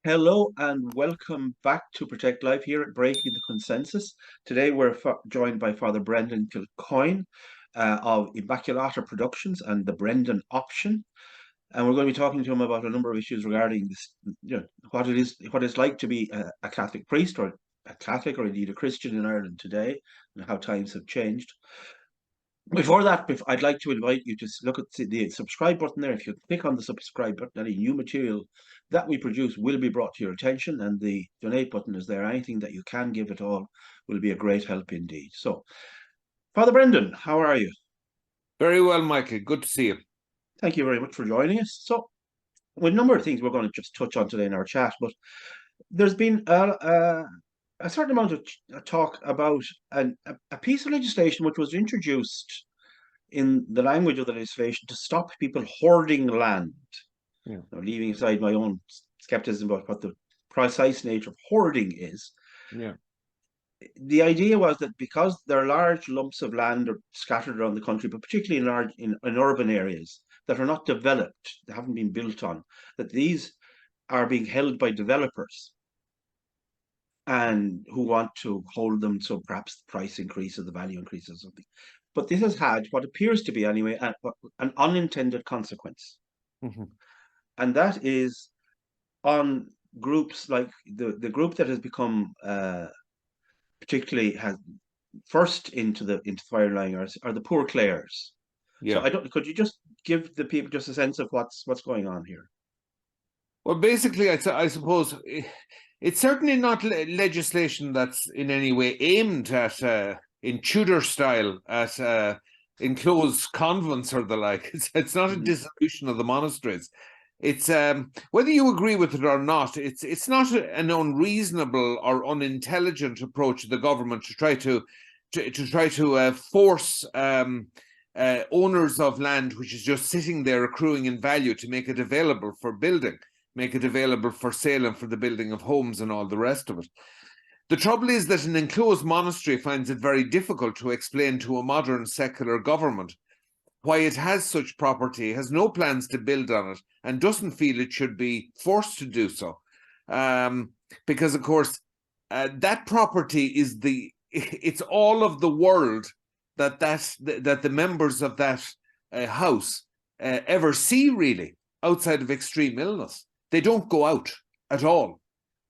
Hello and welcome back to Protect Life here at Breaking the Consensus. Today we're joined by Father Brendan Kilcoyne of Immaculata Productions and the Brendan Option. And we're going to be talking to him about a number of issues regarding this, what it's like to be a Catholic priest or a Catholic or indeed a Christian in Ireland today and how times have changed. Before that, I'd like to invite you to look at the subscribe button there. If you click on the subscribe button, any new material that we produce will be brought to your attention, and the donate button is there. Anything that you can give at all will be a great help indeed. So, Father Brendan, how are you? Very well, Michael. Good to see you. Thank you very much for joining us. So, with a number of things we're going to just touch on today in our chat, but there's been a certain amount of talk about a piece of legislation which was introduced in the language of the legislation to stop people hoarding land. Yeah. Now, leaving aside my own skepticism about what the precise nature of hoarding is, Yeah. the idea was that because there are large lumps of land scattered around the country, but particularly in urban areas that are not developed, they haven't been built on, that these are being held by developers and who want to hold them, so perhaps the price increases, the value increases, or something. But this has had what appears to be, anyway, an unintended consequence. Mm-hmm. And that is on groups like the group that has become particularly has first into the fireline are the poor Clares. So Yeah. could you just give the people just a sense of what's going on here? Well, basically, I suppose it's certainly not legislation that's in any way aimed at, in Tudor style, at enclosed convents or the like. It's not a dissolution of the monasteries. It's whether you agree with it or not. It's not an unreasonable or unintelligent approach of the government to try to force owners of land which is just sitting there accruing in value to make it available for building, make it available for sale and for the building of homes and all the rest of it. The trouble is that an enclosed monastery finds it very difficult to explain to a modern secular government why it has such property, has no plans to build on it, and doesn't feel it should be forced to do so. Because, of course, that property is it's all of the world that the members of that house ever see, really, outside of extreme illness. They don't go out at all.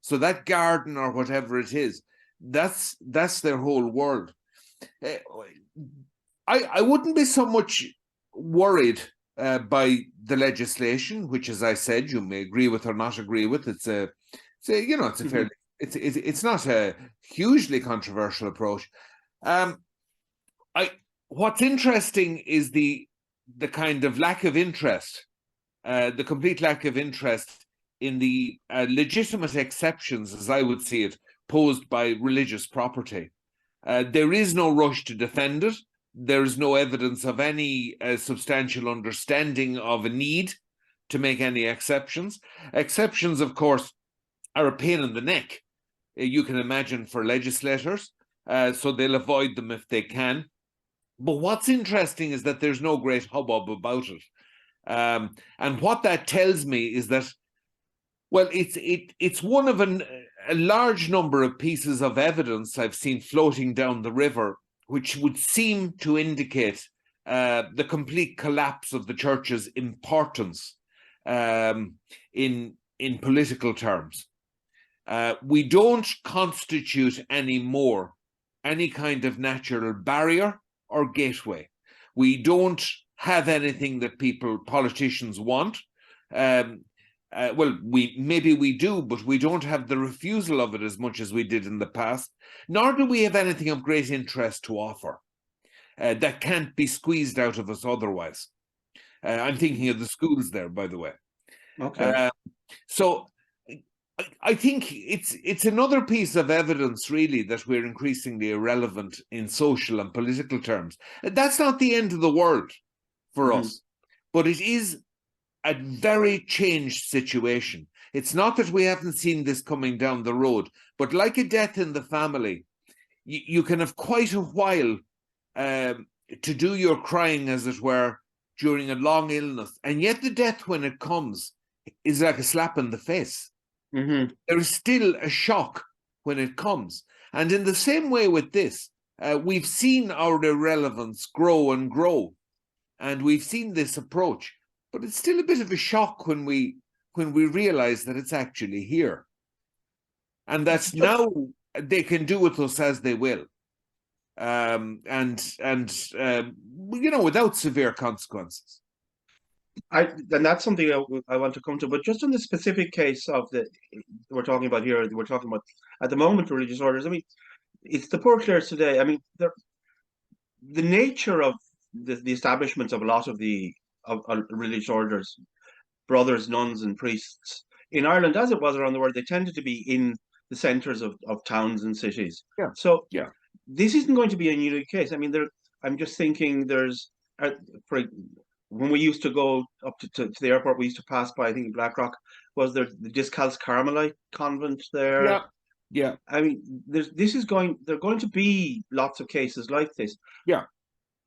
So that garden or whatever it is, that's their whole world. I wouldn't be so much worried by the legislation, which, as I said, you may agree with or not agree with. It's a fairly, it's not a hugely controversial approach. What's interesting is the kind of lack of interest, the complete lack of interest in the legitimate exceptions, as I would see it, posed by religious property. There is no rush to defend it. There is no evidence of any substantial understanding of a need to make any exceptions. Exceptions, of course, are a pain in the neck, you can imagine, for legislators, so they'll avoid them if they can. But what's interesting is that there's no great hubbub about it. And what that tells me is that, well, it's one of a large number of pieces of evidence I've seen floating down the river, which would seem to indicate the complete collapse of the church's importance in political terms. We don't constitute anymore any kind of natural barrier or gateway. We don't have anything that politicians want. Well, maybe we do, but we don't have the refusal of it as much as we did in the past, nor do we have anything of great interest to offer that can't be squeezed out of us otherwise. I'm thinking of the schools there, by the way. Okay. So I think it's another piece of evidence, really, that we're increasingly irrelevant in social and political terms. That's not the end of the world for us, but it is a very changed situation. It's not that we haven't seen this coming down the road, but like a death in the family, you can have quite a while to do your crying, as it were, during a long illness. And yet the death, when it comes, is like a slap in the face. Mm-hmm. There is still a shock when it comes. And in the same way with this, we've seen our irrelevance grow and grow, and we've seen this approach, but it's still a bit of a shock when we realize that it's actually here, and that's now they can do with us as they will, and without severe consequences. And that's something I want to come to, but just on the specific case of the we're talking about here, we're talking about at the moment religious orders. I mean, it's the poor clerks today. I mean, the nature of the establishment of a lot of the of religious orders, brothers, nuns, and priests in Ireland, as it was around the world, they tended to be in the centres of towns and cities. Yeah, So yeah, this isn't going to be a unique case. I mean, I'm just thinking for when we used to go up to the airport, we used to pass by, I think, Blackrock, was there the Discalced Carmelite convent there? yeah, yeah, I mean, there are going to be lots of cases like this. yeah,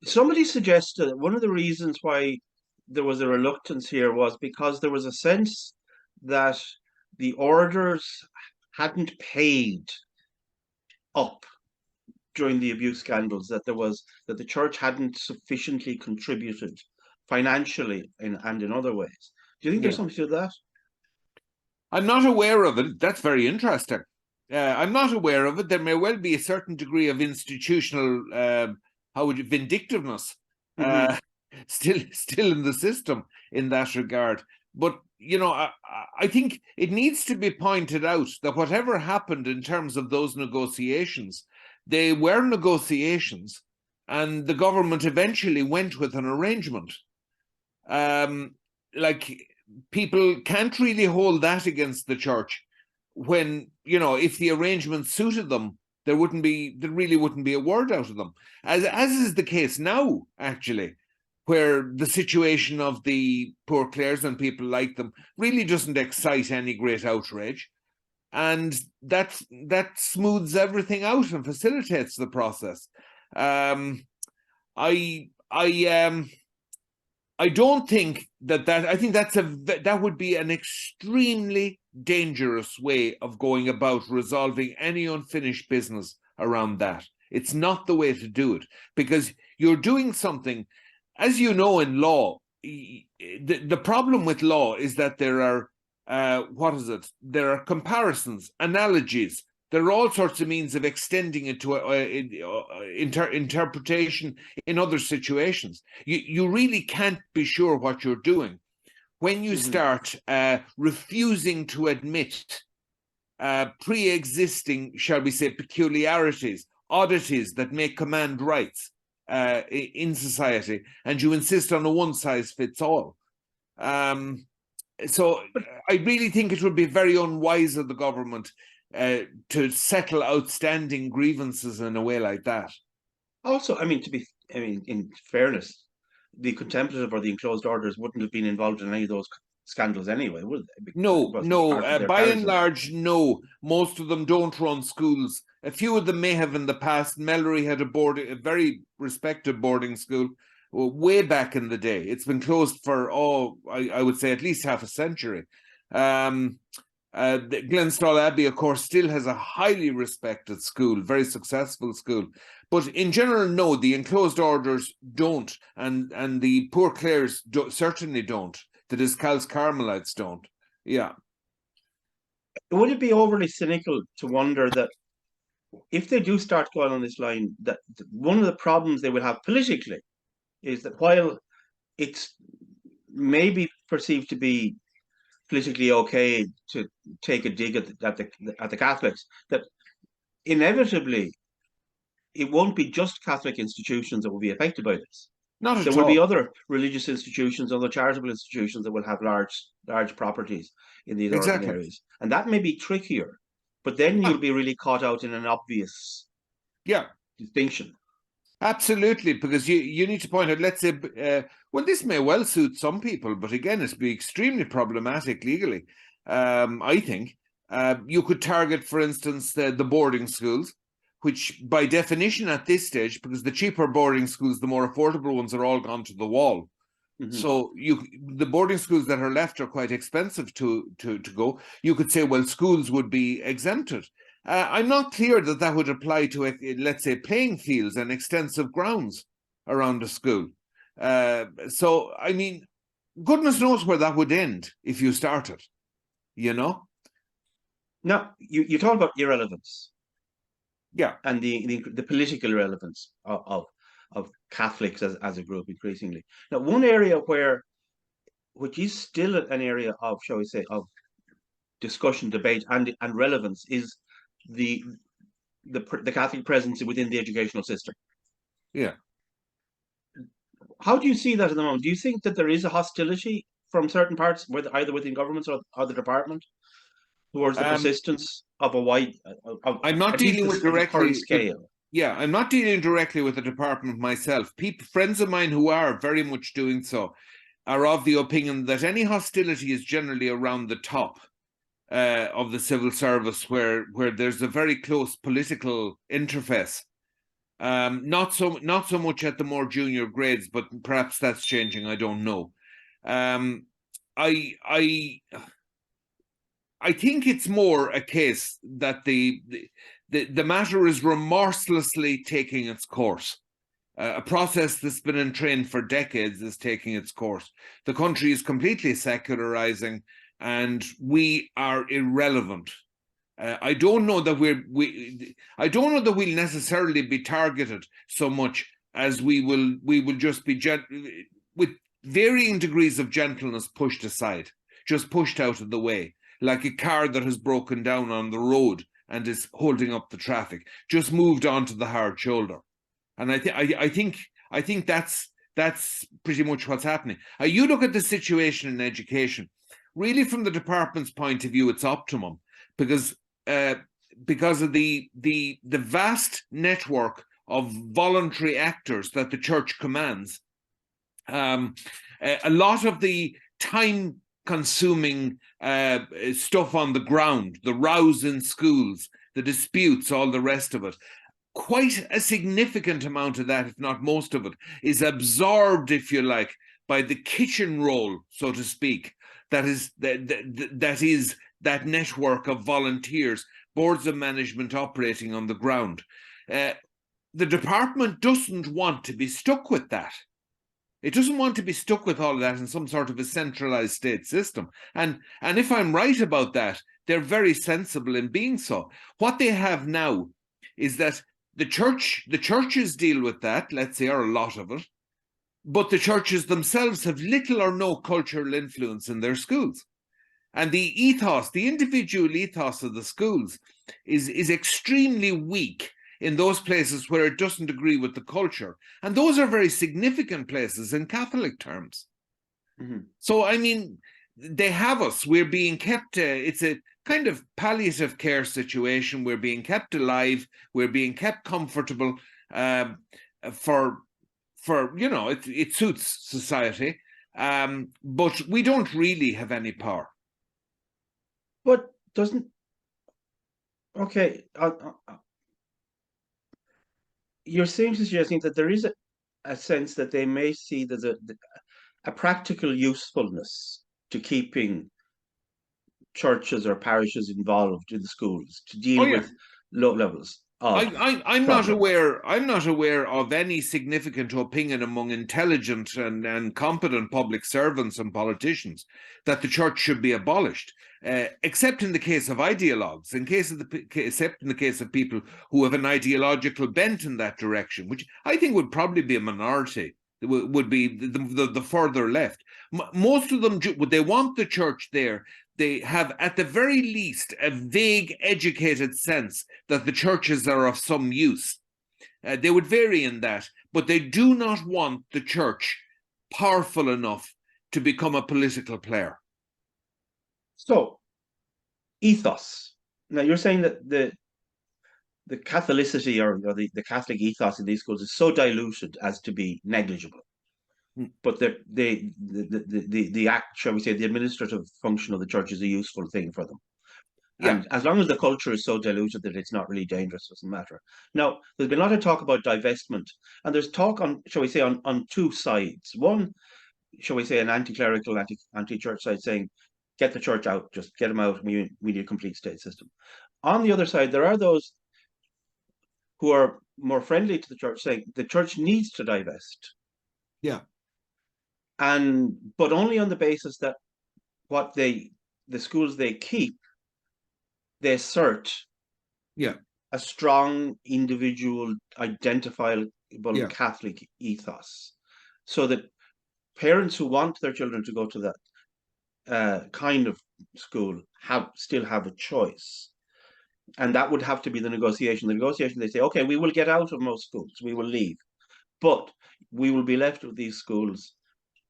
Somebody suggested that one of the reasons why there was a reluctance here was because there was a sense that the orders hadn't paid up during the abuse scandals, that the church hadn't sufficiently contributed financially and in other ways. Do you think there's yeah. something to that? I'm not aware of it. That's very interesting. I'm not aware of it. There may well be a certain degree of institutional, vindictiveness, Mm-hmm. still in the system in that regard. But I think it needs to be pointed out that whatever happened in terms of those negotiations, they were negotiations, and the government eventually went with an arrangement. Like, people can't really hold that against the church when, if the arrangement suited them, there really wouldn't be a word out of them, as is the case now, actually, where the situation of the poor Clares and people like them really doesn't excite any great outrage, and that smooths everything out and facilitates the process. I don't think that I think that would be an extremely dangerous way of going about resolving any unfinished business around that. It's not the way to do it, because you're doing something, as you know, in law. The problem with law is that there are there are comparisons, analogies. There are all sorts of means of extending it to interpretation in other situations. You really can't be sure what you're doing when you start refusing to admit pre-existing, shall we say, peculiarities, oddities that may command rights in society, and you insist on a one-size-fits-all. So I really think it would be very unwise of the government to settle outstanding grievances in a way like that. Also, I mean, in fairness, the contemplative or the enclosed orders wouldn't have been involved in any of those scandals anyway, would they? Because it No, wasn't no. part of their By and character. large, no. Most of them don't run schools. A few of them may have in the past. Mellery had a very respected boarding school way back in the day. It's been closed for, I would say at least half a century. Glenstall Abbey, of course, still has a highly respected school, very successful school. But in general, no, the enclosed orders don't, and the Poor Clares certainly don't. The Discalced Carmelites don't. Yeah. Would it be overly cynical to wonder that if they do start going on this line, that one of the problems they will have politically is that while it's maybe perceived to be politically okay to take a dig at the Catholics, that inevitably it won't be just Catholic institutions that will be affected by this. Not There at will be all. other religious institutions, other charitable institutions that will have large properties in these urban Exactly. areas, and that may be trickier. But then Yeah. you'll be really caught out in an obvious Yeah. distinction. Absolutely, because you need to point out, let's say, well, this may well suit some people, but again, it'd be extremely problematic legally. I think you could target, for instance, the boarding schools, which by definition at this stage, because the cheaper boarding schools, the more affordable ones, are all gone to the wall. So the boarding schools that are left are quite expensive to go. You could say, well, schools would be exempted. I'm not clear that that would apply to, let's say, playing fields and extensive grounds around a school. So, I mean, goodness knows where that would end if you started, you know? Now, you talk about irrelevance. Yeah. And the political relevance of Catholics as a group increasingly. Now, one area which is still an area of, shall we say, of discussion, debate, and relevance is the the Catholic presence within the educational system. Yeah. How do you see that at the moment? Do you think that there is a hostility from certain parts, either within governments or the department, towards the persistence of a wide, I'm not at least dealing with at the current directly with, scale? yeah, I'm not dealing directly with the department myself. Friends of mine who are very much doing so are of the opinion that any hostility is generally around the top of the civil service, where there's a very close political interface. Not so much at the more junior grades, but perhaps that's changing. I don't know. I think it's more a case that the matter is remorselessly taking its course. A process that's been in train for decades is taking its course. The country is completely secularizing, and we are irrelevant. I don't know that I don't know that we'll necessarily be targeted so much as we will just be with varying degrees of gentleness pushed aside, just pushed out of the way, like a car that has broken down on the road and is holding up the traffic, just moved onto the hard shoulder. And I think that's pretty much what's happening. You look at the situation in education, really from the department's point of view, it's optimum because of the vast network of voluntary actors that the church commands. A lot of the time-consuming stuff on the ground, the rows in schools, the disputes, all the rest of it, quite a significant amount of that, if not most of it, is absorbed, if you like, by the kitchen roll, so to speak. That is that network of volunteers, boards of management operating on the ground. The department doesn't want to be stuck with that. It doesn't want to be stuck with all of that in some sort of a centralized state system. And if I'm right about that, they're very sensible in being so. What they have now is that the churches deal with that, let's say, or a lot of it, but the churches themselves have little or no cultural influence in their schools. And the ethos, the individual ethos of the schools is extremely weak in those places where it doesn't agree with the culture. And those are very significant places in Catholic terms. So, I mean, they have us. We're being kept, it's a kind of palliative care situation. We're being kept alive. We're being kept comfortable for it suits society. But we don't really have any power. But doesn't, okay, you're saying to suggesting that there is a sense that they may see there's a practical usefulness to keeping churches or parishes involved in the schools to deal with low levels of I'm not problem. aware of any significant opinion among intelligent and competent public servants and politicians that the church should be abolished, except in the case of ideologues, except in the case of people who have an ideological bent in that direction, which I think would probably be a minority. Would be the further left. Most of them, they want the church there. They have, at the very least, a vague, educated sense that the churches are of some use. They would vary in that, but they do not want the church powerful enough to become a political player. So, ethos. Now, you're saying that the Catholicity or the Catholic ethos in these schools is so diluted as to be negligible. But the act, shall we say, the administrative function of the church is a useful thing for them. And as long as the culture is so diluted that it's not really dangerous, it doesn't matter. Now, there's been a lot of talk about divestment, and there's talk on, shall we say, on two sides. One, shall we say, an anti-clerical, anti-church side saying, get the church out, just get them out. We need a complete state system. On the other side, there are those who are more friendly to the church, saying the church needs to divest, Yeah, and but only on the basis that what the schools they keep, they assert yeah, a strong individual identifiable yeah, Catholic ethos, so that parents who want their children to go to that kind of school still have a choice. And that would have to be the negotiation. The negotiation, they say, okay, we will get out of most schools, we will leave, but we will be left with these schools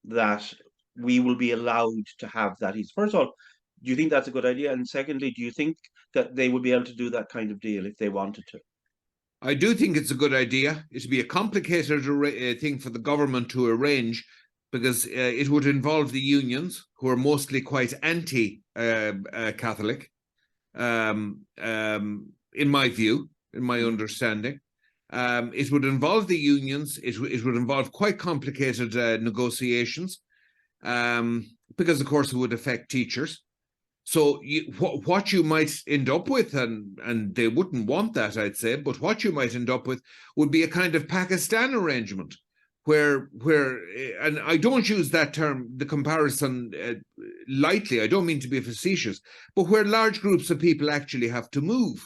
that we will be allowed to have that ease. First of all, do you think that's a good idea? And secondly, do you think that they would be able to do that kind of deal if they wanted to? I do think it's a good idea. It'd be a complicated thing for the government to arrange, because it would involve the unions, who are mostly quite anti-Catholic, in my view, in my understanding. It would involve the unions. It would involve quite complicated negotiations, because, of course, it would affect teachers. So what you might end up with, and they wouldn't want that, I'd say, but what you might end up with would be a kind of Pakistan arrangement, where and I don't use that term, the comparison, lightly. I don't mean to be facetious, but where large groups of people actually have to move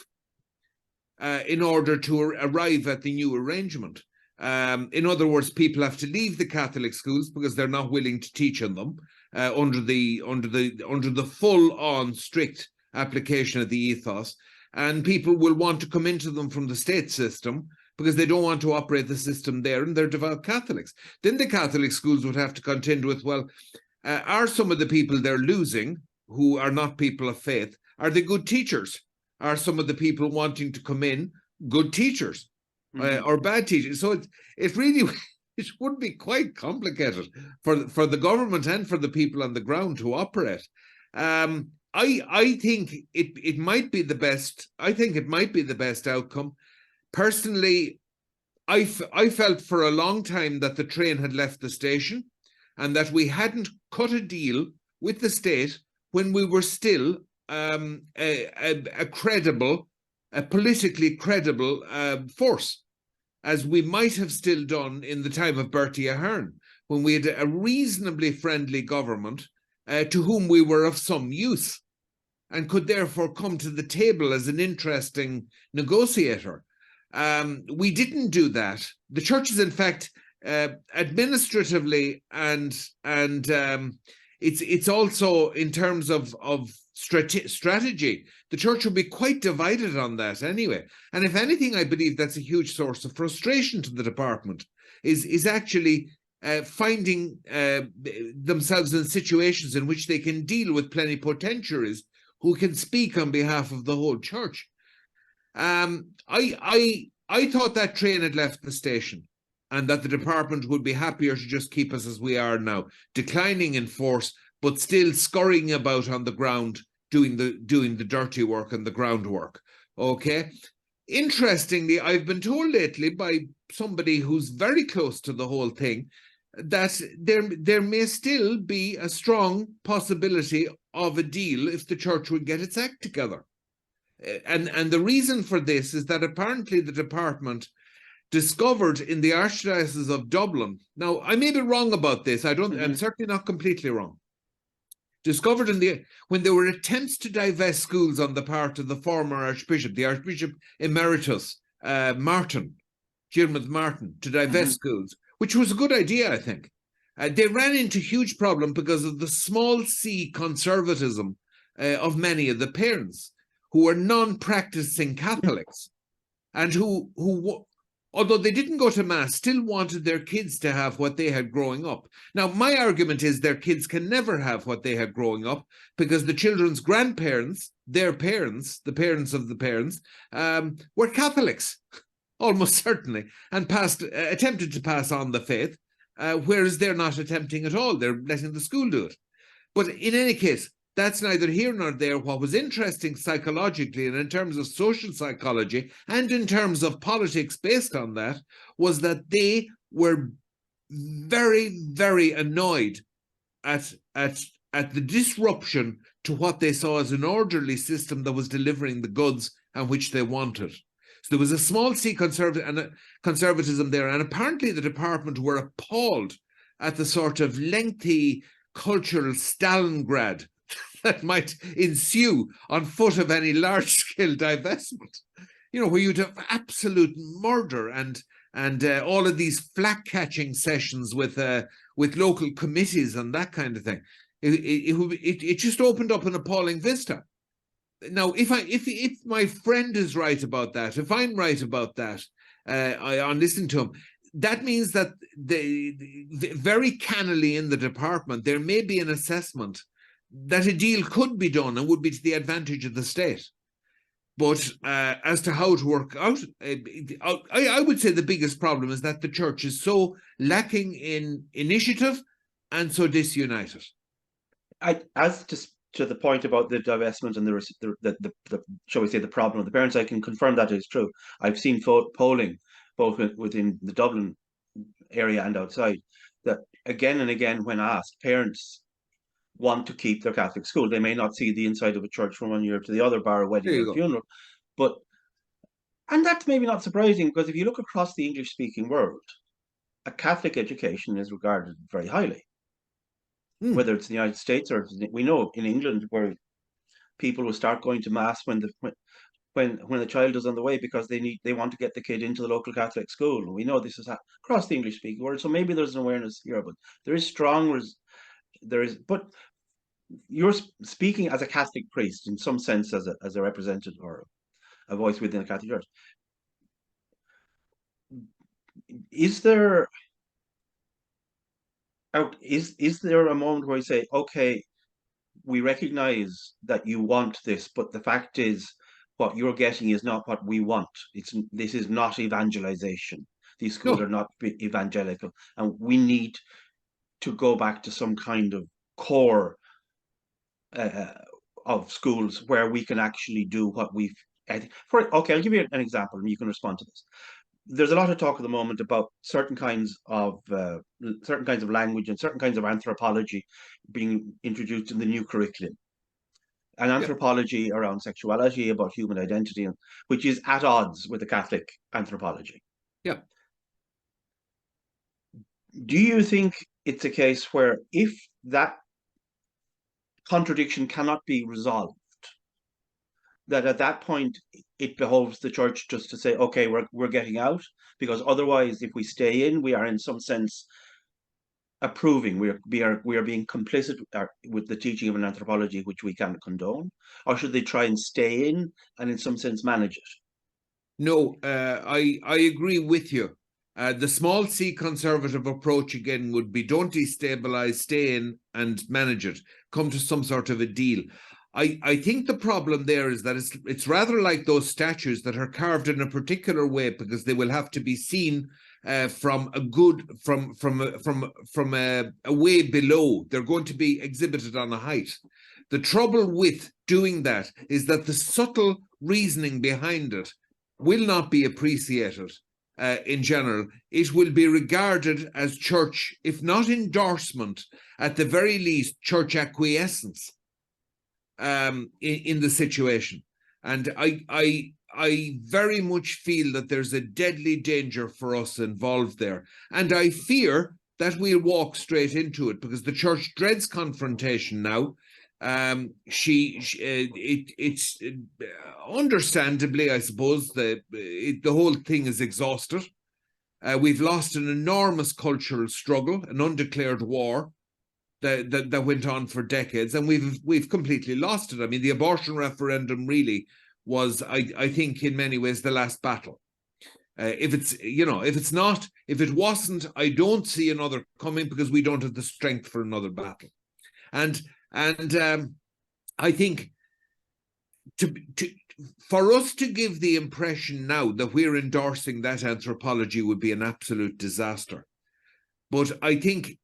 in order to arrive at the new arrangement. In other words, people have to leave the Catholic schools because they're not willing to teach in them under the full-on strict application of the ethos, and people will want to come into them from the state system because they don't want to operate the system there, and they're devout Catholics. Then the Catholic schools would have to contend with, well, are some of the people they're losing, who are not people of faith, are they good teachers? Are some of the people wanting to come in good teachers? Or bad teachers? So it really it would be quite complicated for the government and for the people on the ground to operate. I think it might be the best. I think it might be the best outcome. Personally, I felt for a long time that the train had left the station, and that we hadn't cut a deal with the state when we were still a credible, a politically credible force, as we might have still done in the time of Bertie Ahern, when we had a reasonably friendly government to whom we were of some use, and could therefore come to the table as an interesting negotiator. We didn't do that. The churches, in fact, administratively and it's also in terms of strategy, the church will be quite divided on that anyway. And if anything, I believe that's a huge source of frustration to the department, is actually finding themselves in situations in which they can deal with plenipotentiaries who can speak on behalf of the whole church. I thought that train had left the station, and that the department would be happier to just keep us as we are now, declining in force, but still scurrying about on the ground, doing the dirty work and the groundwork. Okay. Interestingly, I've been told lately by somebody who's very close to the whole thing that there may still be a strong possibility of a deal if the church would get its act together. And the reason for this is that apparently the department discovered in the Archdiocese of Dublin, now I may be wrong about this, I'm certainly not completely wrong, discovered when there were attempts to divest schools on the part of the former Archbishop, the Archbishop Emeritus, Martin, to divest schools, which was a good idea, I think. They ran into huge problem because of the small c conservatism of many of the parents, who were non-practicing Catholics, and who, although they didn't go to Mass, still wanted their kids to have what they had growing up. Now, my argument is their kids can never have what they had growing up, because the children's grandparents, their parents, the parents of the parents, were Catholics, almost certainly, and attempted to pass on the faith, whereas they're not attempting at all. They're letting the school do it. But in any case, that's neither here nor there. What was interesting psychologically and in terms of social psychology and in terms of politics based on that was that they were very, very annoyed at the disruption to what they saw as an orderly system that was delivering the goods and which they wanted. So there was a small c conservatism there, and apparently the department were appalled at the sort of lengthy cultural Stalingrad that might ensue on foot of any large-scale divestment. You know, where you'd have absolute murder and all of these flag-catching sessions with local committees and that kind of thing. It just opened up an appalling vista. Now, if my friend is right about that, if I'm right about that, on listening to him, that means that very cannily in the department, there may be an assessment that a deal could be done and would be to the advantage of the state. But as to how to work out, I would say the biggest problem is that the church is so lacking in initiative and so disunited. As to the point about the divestment and the shall we say, the problem of the parents, I can confirm that is true. I've seen polling both within the Dublin area and outside that again and again, when asked, parents want to keep their Catholic school. They may not see the inside of a church from one year to the other, bar a wedding or a funeral, and that's maybe not surprising, because if you look across the English-speaking world, a Catholic education is regarded very highly. Whether it's in the United States or we know in England, where people will start going to mass when the child is on the way, because they want to get the kid into the local Catholic school. And we know this is across the English-speaking world, so maybe there's an awareness here, but there is strong. But you're speaking as a Catholic priest, in some sense, as a representative or a voice within the Catholic Church. Is there a moment where you say, okay, we recognize that you want this, but the fact is what you're getting is not what we want. This is not evangelization. These schools are not evangelical, and we need to go back to some kind of core of schools where we can actually do what we've. Okay, I'll give you an example, and you can respond to this. There's a lot of talk at the moment about certain kinds of language and certain kinds of anthropology being introduced in the new curriculum. An anthropology around sexuality, about human identity, which is at odds with the Catholic anthropology. Yeah. Do you think it's a case where, if that contradiction cannot be resolved, that at that point it behoves the church just to say, okay, we're getting out, because otherwise, if we stay in, we are in some sense approving, we are being complicit with the teaching of an anthropology which we can't condone? Or should they try and stay in and in some sense manage it? No, I agree with you. The small c conservative approach again would be, don't destabilize, stay in and manage it, come to some sort of a deal. I think the problem there is that it's rather like those statues that are carved in a particular way because they will have to be seen from a way below. They're going to be exhibited on a height. The trouble with doing that is that the subtle reasoning behind it will not be appreciated in general. It will be regarded as church, if not endorsement, at the very least church acquiescence in the situation. And I very much feel that there's a deadly danger for us involved there. And I fear that we'll walk straight into it because the church dreads confrontation now. It's understandably, I suppose, the whole thing is exhausted. We've lost an enormous cultural struggle, an undeclared war that went on for decades, and we've completely lost it. I mean, the abortion referendum really was, I think, in many ways, the last battle. If it wasn't, I don't see another coming because we don't have the strength for another battle. And I think for us to give the impression now that we're endorsing that anthropology would be an absolute disaster. But I think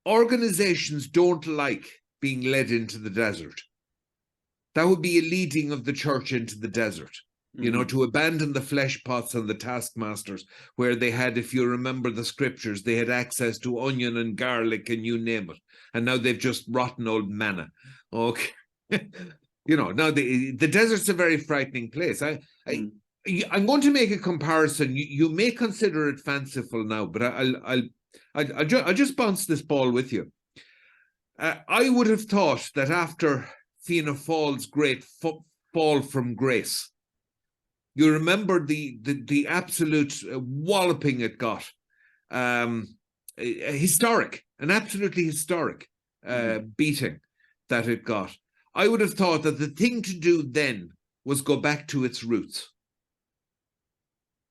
organizations don't like being led into the desert. That would be a leading of the church into the desert. you know, to abandon the flesh pots and the taskmasters, where they had, if you remember the scriptures, they had access to onion and garlic and you name it. And now they've just rotten old manna. Okay. You know, now the desert's a very frightening place. I'm going to make a comparison. You may consider it fanciful now, but I'll just bounce this ball with you. I would have thought that after Fianna Fáil's great fall from grace, you remember the absolute walloping it got, historic, an absolutely historic beating that it got. I would have thought that the thing to do then was go back to its roots.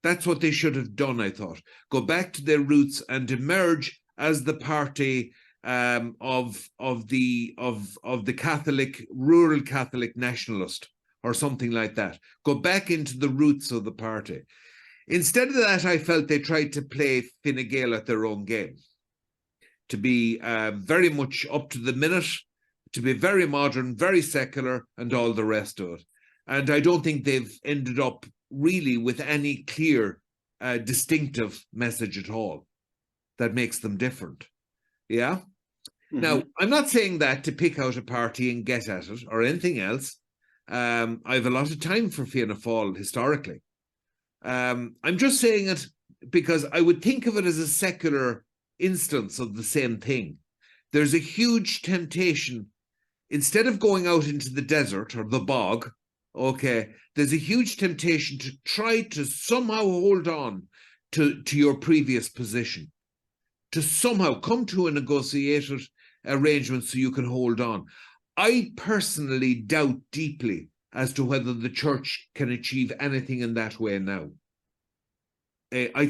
That's what they should have done, I thought. Go back to their roots and emerge as the party of the Catholic, rural Catholic nationalist, or something like that. Go back into the roots of the party. Instead of that, I felt they tried to play Fine Gael at their own game, to be very much up to the minute, to be very modern, very secular, and all the rest of it. And I don't think they've ended up really with any clear, distinctive message at all that makes them different. Yeah? Now, I'm not saying that to pick out a party and get at it or anything else. I have a lot of time for Fianna Fáil historically. I'm just saying it because I would think of it as a secular instance of the same thing. There's a huge temptation, instead of going out into the desert or the bog, okay, there's a huge temptation to try to somehow hold on to your previous position, to somehow come to a negotiated arrangement so you can hold on. I personally doubt deeply as to whether the church can achieve anything in that way now. I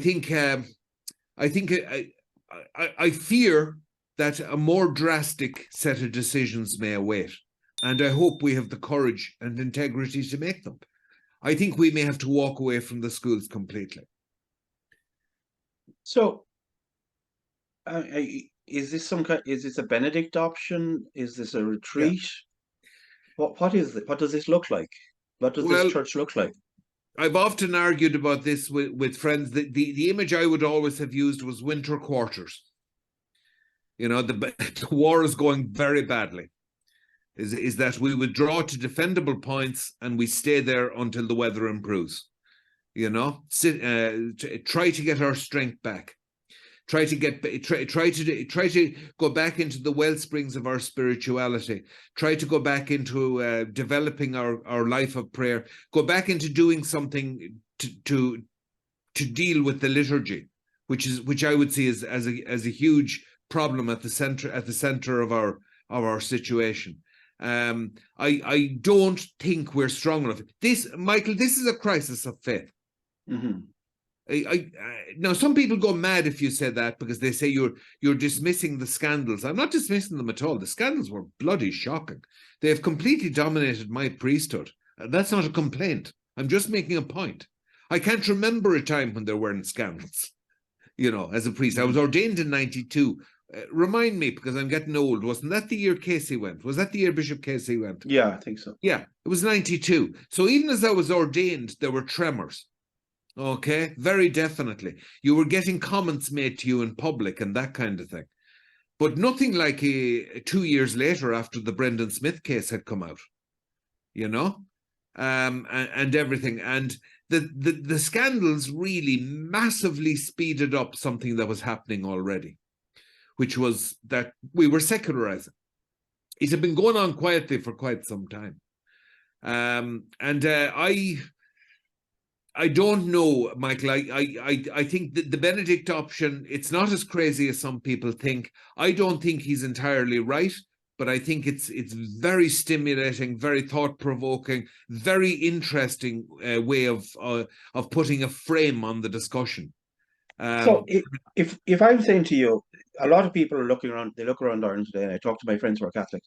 fear that a more drastic set of decisions may await, and I hope we have the courage and integrity to make them. I think we may have to walk away from the schools completely. So, is this some kind? Is this a Benedict option? Is this a retreat? Yeah. What is it? What does this look like? What does this church look like? I've often argued about this with friends. The image I would always have used was winter quarters. You know, the war is going very badly. Is that we withdraw to defendable points and we stay there until the weather improves. You know, try to get our strength back. Try to go back into the well springs of our spirituality. Try to go back into developing our life of prayer. Go back into doing something to deal with the liturgy, which I would see as a huge problem at the center of our situation. I don't think we're strong enough. Michael, this is a crisis of faith. Now, some people go mad if you say that because they say you're dismissing the scandals. I'm not dismissing them at all. The scandals were bloody shocking. They have completely dominated my priesthood. That's not a complaint. I'm just making a point. I can't remember a time when there weren't scandals. You know, as a priest, I was ordained in 92. Remind me, because I'm getting old. Wasn't that the year Casey went? Was that the year Bishop Casey went? Yeah, I think so. Yeah, it was 92. So even as I was ordained, there were tremors. Okay, very definitely. You were getting comments made to you in public and that kind of thing. But nothing like 2 years later after the Brendan Smith case had come out, you know, and everything. And the scandals really massively speeded up something that was happening already, which was that we were secularizing. It had been going on quietly for quite some time. I don't know, Michael. I think that the Benedict option, it's not as crazy as some people think. I don't think he's entirely right, but I think it's very stimulating, very thought-provoking, very interesting way of putting a frame on the discussion. So if I'm saying to you, a lot of people are looking around, they look around Ireland today, and I talk to my friends who are Catholic.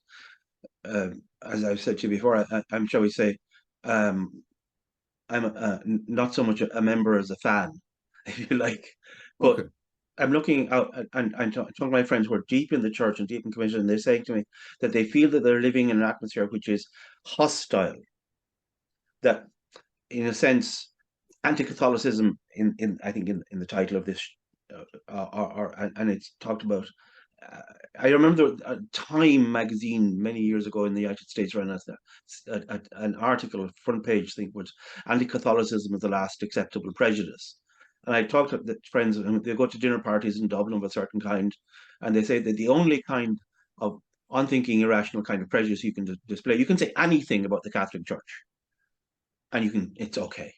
As I've said to you before, I'm, shall we say, I'm not so much a member as a fan, if you like. But I'm looking out and talking to my friends who are deep in the church and deep in commission, and they're saying to me that they feel that they're living in an atmosphere which is hostile. That in a sense, anti-Catholicism in I think in the title of this, and it's talked about. Uh, I remember a Time magazine many years ago in the United States ran an article, a front page thing, was anti-Catholicism is the last acceptable prejudice. And I talked to the friends, and they go to dinner parties in Dublin of a certain kind, and they say that the only kind of unthinking, irrational kind of prejudice you can display, you can say anything about the Catholic Church, and it's okay.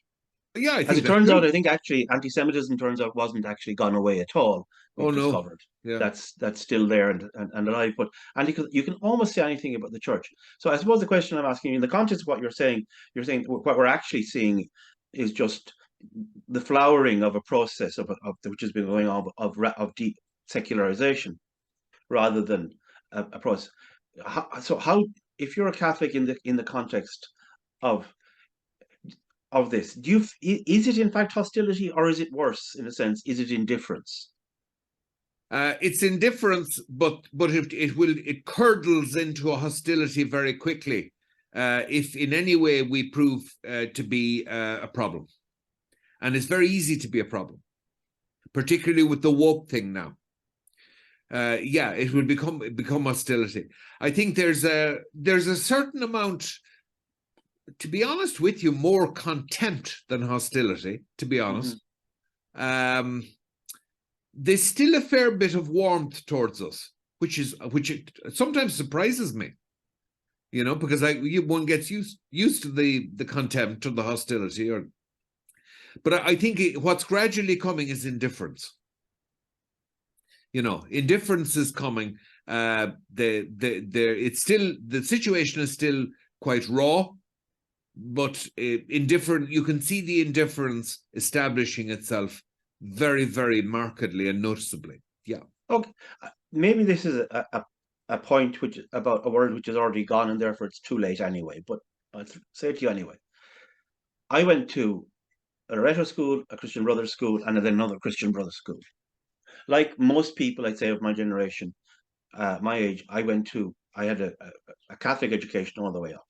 Yeah, I As think it that's turns out, true. I think actually anti-Semitism turns out wasn't actually gone away at all. Oh We've no. discovered Yeah. that's still there and alive. But you can almost say anything about the church. So I suppose the question I'm asking you, in the context of what you're saying what we're actually seeing is just the flowering of a process which has been going on of deep secularization rather than a process. How, if you're a Catholic in the context of this, is it in fact hostility, or is it worse in a sense? Is it indifference? It's indifference, but it curdles into a hostility very quickly if in any way we prove to be a problem, and it's very easy to be a problem, particularly with the woke thing now. Yeah, it will become hostility. I think there's a certain amount, to be honest with you, more contempt than hostility. To be honest, there's still a fair bit of warmth towards us, which sometimes surprises me, because one gets used to the contempt or the hostility, but I think what's gradually coming is indifference. Indifference is coming. It's still, the situation is still quite raw, but indifferent. You can see the indifference establishing itself very, very markedly and noticeably. Yeah. Okay. Maybe this is a point which about a world which is already gone, and therefore it's too late anyway. But I'll say it to you anyway. I went to a retro school, a Christian Brothers school, and then another Christian Brothers school. Like most people, I'd say, of my generation, my age, I had a Catholic education all the way up.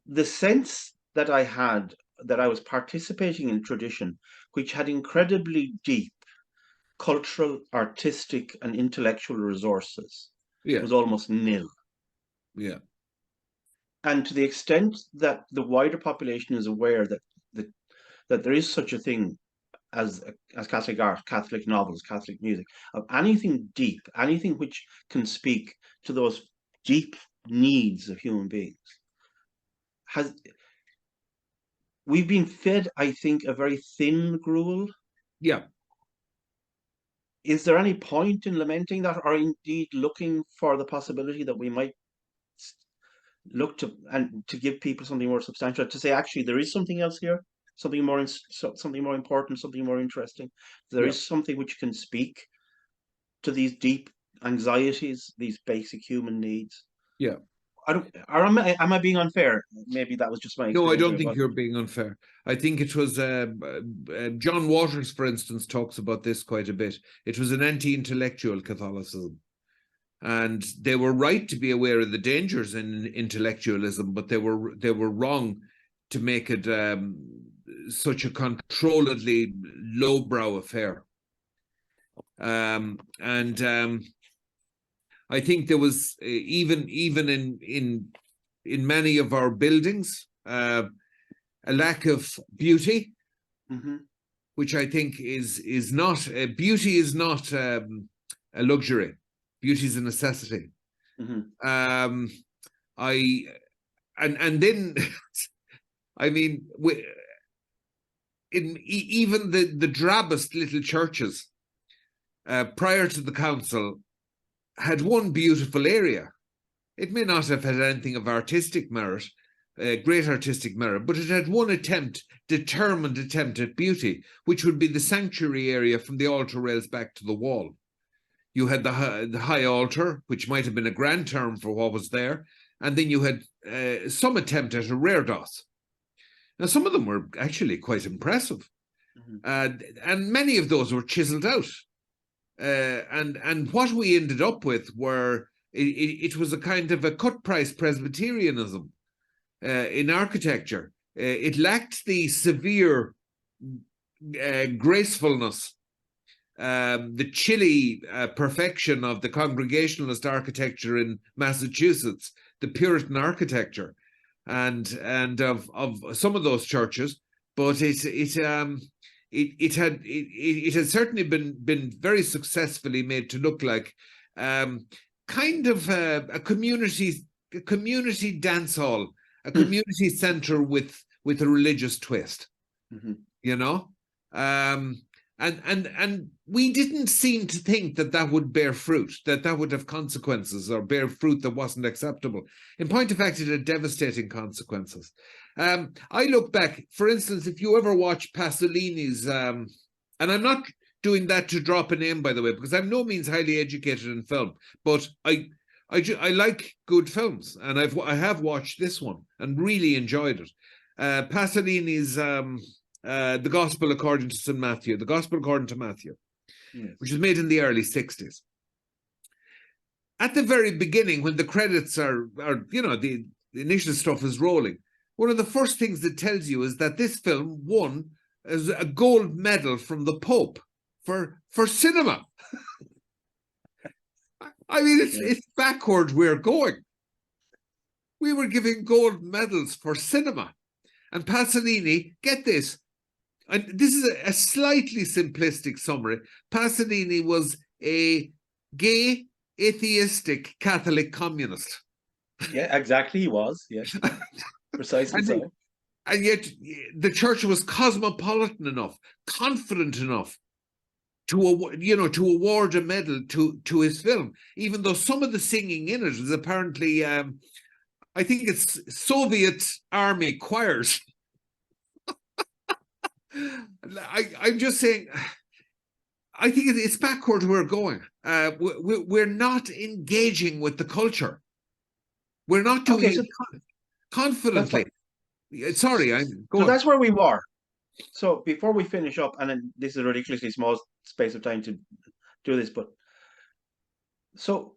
The sense that I had that I was participating in tradition which had incredibly deep cultural, artistic, and intellectual resources Yeah. was almost nil. Yeah. And to the extent that the wider population is aware that, that there is such a thing as Catholic art, Catholic novels, Catholic music, of anything deep, anything which can speak to those deep needs of human beings, has we've been fed, I think, a very thin gruel. Yeah. Is there any point in lamenting that, or indeed looking for the possibility that we might look to give people something more substantial, to say actually there is something else here, something more something more important, something more interesting? There Yeah. is something which can speak to these deep anxieties, these basic human needs. Yeah. I don't, or am I being unfair? Maybe that was just my No, I experience, don't or it think you're wasn't. being unfair. I think it was John Waters, for instance, talks about this quite a bit. It was an anti-intellectual Catholicism. And they were right to be aware of the dangers in intellectualism, but they were wrong to make it such a controlledly lowbrow affair. And I think there was even in many of our buildings a lack of beauty, which I think is not beauty is not a luxury. Beauty is a necessity. And then I mean, in even the drabbest little churches prior to the council had one beautiful area. It may not have had anything of artistic merit, great artistic merit, but it had one determined attempt at beauty, which would be the sanctuary area from the altar rails back to the wall. You had the high altar, which might have been a grand term for what was there, and then you had some attempt at a reredos. Now, some of them were actually quite impressive, and many of those were chiseled out. And what we ended up with were it was a kind of a cut price Presbyterianism, in architecture. It lacked the severe gracefulness, the chilly perfection of the Congregationalist architecture in Massachusetts, the Puritan architecture, and of some of those churches. But it had certainly been very successfully made to look like kind of a community dance hall, a community center with a religious twist. You know, and we didn't seem to think that would bear fruit, that would have consequences or bear fruit that wasn't acceptable. In point of fact, it had devastating consequences. I look back, for instance, if you ever watch Pasolini's, and I'm not doing that to drop a name, by the way, because I'm no means highly educated in film, but I like good films, and I have watched this one and really enjoyed it. Pasolini's The Gospel According to St. Matthew, The Gospel According to Matthew, yes, which was made in the early 60s. At the very beginning, when the credits are the initial stuff is rolling, one of the first things it tells you is that this film won a gold medal from the Pope for cinema. I mean, it's backward we're going. We were giving gold medals for cinema. And Pasolini, get this, and this is a slightly simplistic summary. Pasolini was a gay, atheistic Catholic communist. Yeah, exactly, he was. Yes, precisely so. And yet the church was cosmopolitan enough, confident enough to award a medal to his film, even though some of the singing in it was apparently, I think it's Soviet army choirs. I'm just saying, I think it's backward we're going. We're not engaging with the culture. We're not doing it confidently. Sorry, so that's where we were. So before we finish up, and then this is a ridiculously small space of time to do this, but so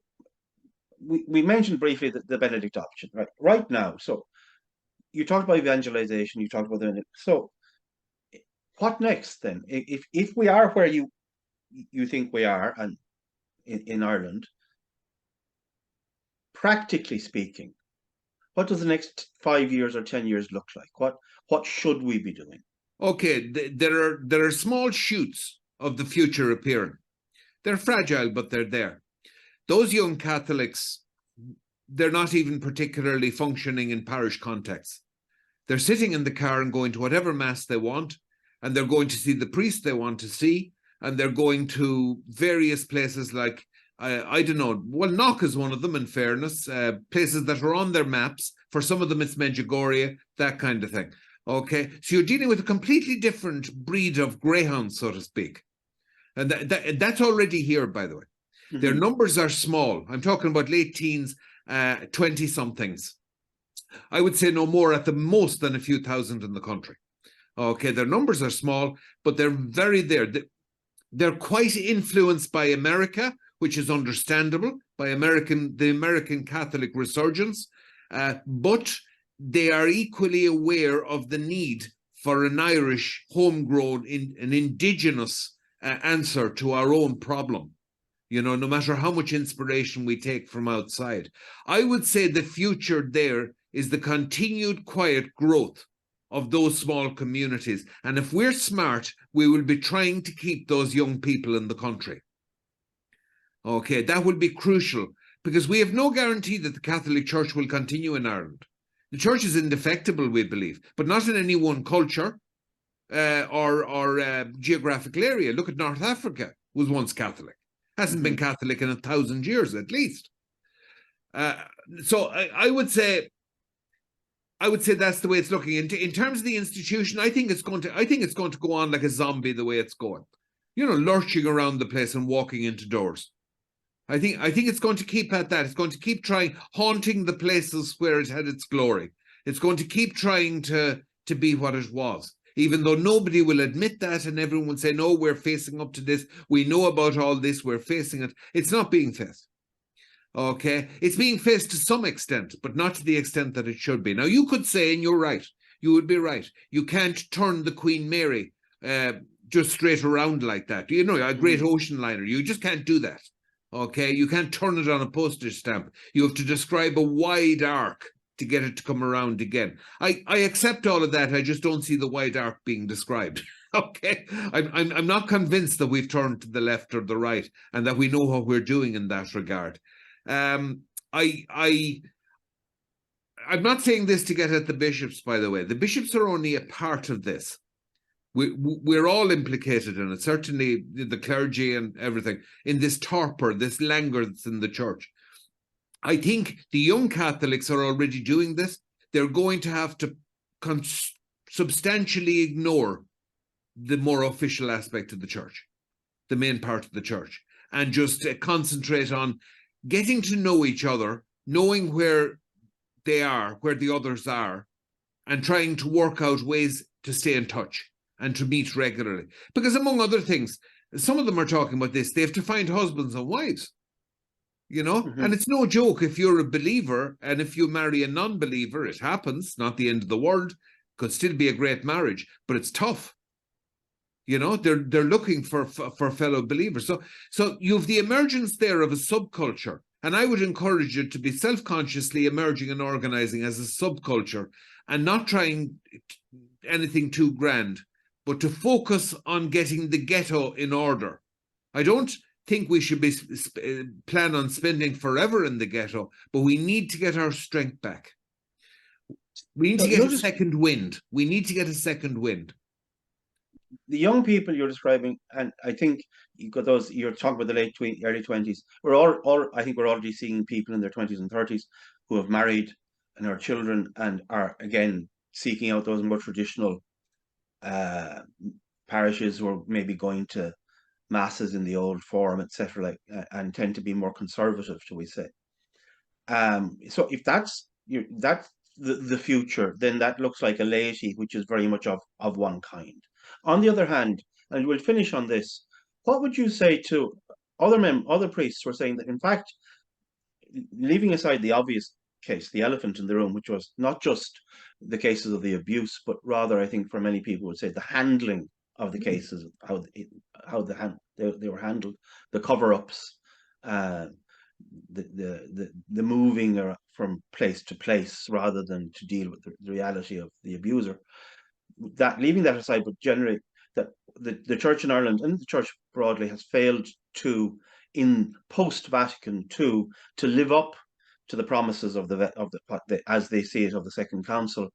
we mentioned briefly the Benedict option, right? Right now, so you talked about evangelization, you talked about so what next then? If we are where you think we are, and in Ireland, practically speaking, what does the next 5 years or 10 years look like? What should we be doing? Okay, there are small shoots of the future appearing. They're fragile, but they're there. Those young Catholics, they're not even particularly functioning in parish contexts. They're sitting in the car and going to whatever mass they want, and they're going to see the priest they want to see, and they're going to various places like, I don't know, well, Knock is one of them, in fairness, places that are on their maps. For some of them, it's Medjugorje, that kind of thing. Okay, so you're dealing with a completely different breed of greyhound, so to speak. And that's already here, by the way. Mm-hmm. Their numbers are small. I'm talking about late teens, 20-somethings. I would say no more at the most than a few thousand in the country. Okay, their numbers are small, but they're very there. They're quite influenced by America, which is understandable, by the American Catholic resurgence, but they are equally aware of the need for an Irish homegrown, an indigenous answer to our own problem. No matter how much inspiration we take from outside. I would say the future there is the continued quiet growth of those small communities. And if we're smart, we will be trying to keep those young people in the country. Okay, that will be crucial, because we have no guarantee that the Catholic Church will continue in Ireland. The Church is indefectible, we believe, but not in any one culture or geographical area. Look at North Africa, was once Catholic. Hasn't been Catholic in 1,000 years, at least. So I would say that's the way it's looking. In terms of the institution, I think it's going to go on like a zombie the way it's going. Lurching around the place and walking into doors. I think it's going to keep at that. It's going to keep trying, haunting the places where it had its glory. It's going to keep trying to be what it was, even though nobody will admit that, and everyone will say, no, we're facing up to this. We know about all this. We're facing it. It's not being faced. Okay, it's being faced to some extent, but not to the extent that it should be. Now, you could say, and you're right, you would be right, you can't turn the Queen Mary just straight around like that. You know, a great ocean liner, you just can't do that. Okay, you can't turn it on a postage stamp. You have to describe a wide arc to get it to come around again. I accept all of that. I just don't see the wide arc being described. Okay, I'm not convinced that we've turned to the left or the right and that we know what we're doing in that regard. I'm not saying this to get at the bishops, by the way. The bishops are only a part of this. We're all implicated in it, certainly the clergy and everything, in this torpor, this languor that's in the church. I think the young Catholics are already doing this. They're going to have to substantially ignore the more official aspect of the church, the main part of the church, and just concentrate on getting to know each other, knowing where they are, where the others are, and trying to work out ways to stay in touch and to meet regularly. Because among other things, some of them are talking about this, they have to find husbands and wives, you know? And it's no joke if you're a believer and if you marry a non-believer, it happens, not the end of the world, could still be a great marriage, but it's tough. You know, they're looking for fellow believers. So you have the emergence there of a subculture, and I would encourage you to be self-consciously emerging and organizing as a subculture, and not trying anything too grand, but to focus on getting the ghetto in order. I don't think we should be plan on spending forever in the ghetto, but we need to get our strength back. We need to get a second wind. We need to get a second wind. The young people you're describing, and I think you got those. You're talking about the early 20s. We're all. I think we're already seeing people in their 20s and 30s who have married and are children and are again seeking out those more traditional parishes, who are maybe going to masses in the old form, etc., and tend to be more conservative, shall we say? So if that's the future, then that looks like a laity which is very much of one kind. On the other hand, and we'll finish on this, what would you say to other priests who are saying that, in fact, leaving aside the obvious case, the elephant in the room, which was not just the cases of the abuse, but rather, I think, for many people would say the handling of the cases, they were handled, the cover-ups, the moving from place to place rather than to deal with the reality of the abuser. That, leaving that aside, but generally that the church in Ireland and the church broadly has failed to, in post-Vatican II, to live up to the promises of the as they see it, of the Second Council,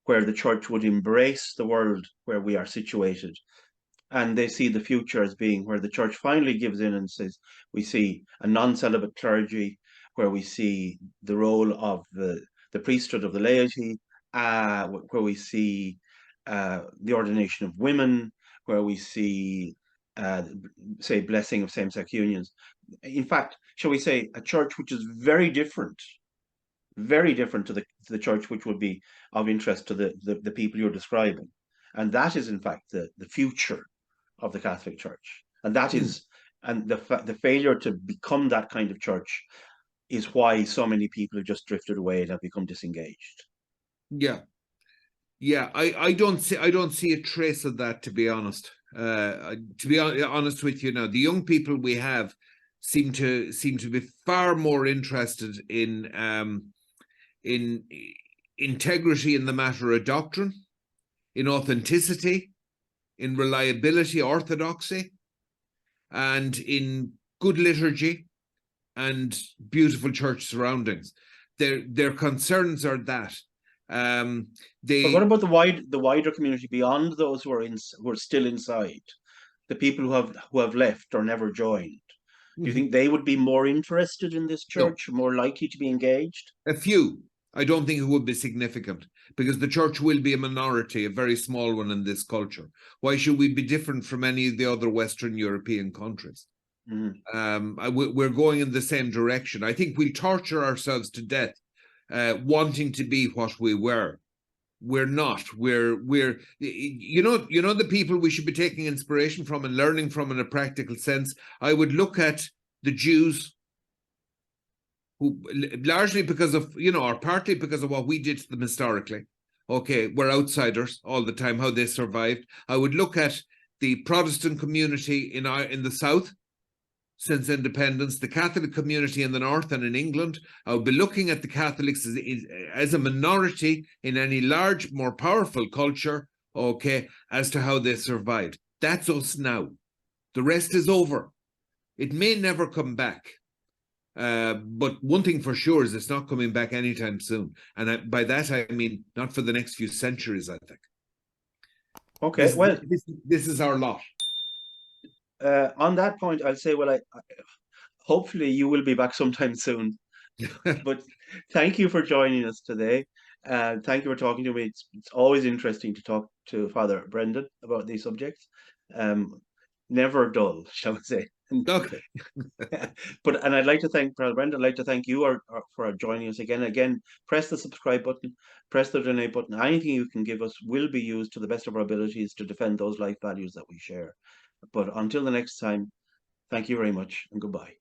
where the church would embrace the world where we are situated. And they see the future as being where the church finally gives in and says, we see a non-celibate clergy, where we see the role of the priesthood of the laity, where we see the ordination of women, where we see, say, blessing of same-sex unions. In fact, shall we say, a church which is very different to the church which would be of interest to the people you're describing. And that is, in fact, the future of the Catholic Church. And that is, and the failure to become that kind of church is why so many people have just drifted away and have become disengaged. Yeah, I don't see a trace of that, to be honest. To be honest with you, now the young people we have seem to be far more interested in integrity in the matter of doctrine, in authenticity, in reliability, orthodoxy, and in good liturgy and beautiful church surroundings. Their concerns are that. But what about the wider community beyond those who are still inside, the people who have left or never joined? Do you think they would be more interested in this church, more likely to be engaged? A few. I don't think it would be significant, because the church will be a minority, a very small one in this culture. Why should we be different from any of the other Western European countries? We're going in the same direction. I think we torture ourselves to death wanting to be what we were. We're not. We're you know the people we should be taking inspiration from and learning from in a practical sense. I would look at the Jews, who largely because of, or partly because of what we did to them historically. Okay, we're outsiders all the time, how they survived. I would look at the Protestant community in the South since independence, the Catholic community in the North and in England. I would be looking at the Catholics as a minority in any large, more powerful culture, okay, as to how they survived. That's us now. The rest is over. It may never come back. But one thing for sure is it's not coming back anytime soon. And by that, I mean, not for the next few centuries, I think. Okay, this is our lot. On that point, I'll say, well, hopefully you will be back sometime soon. But thank you for joining us today. Thank you for talking to me. It's always interesting to talk to Father Brendan about these subjects. Never dull, shall we say. Okay. And I'd like to thank Father Brendan. I'd like to thank you for joining us again. Again, press the subscribe button, press the donate button. Anything you can give us will be used to the best of our abilities to defend those life values that we share. But until the next time, thank you very much and goodbye.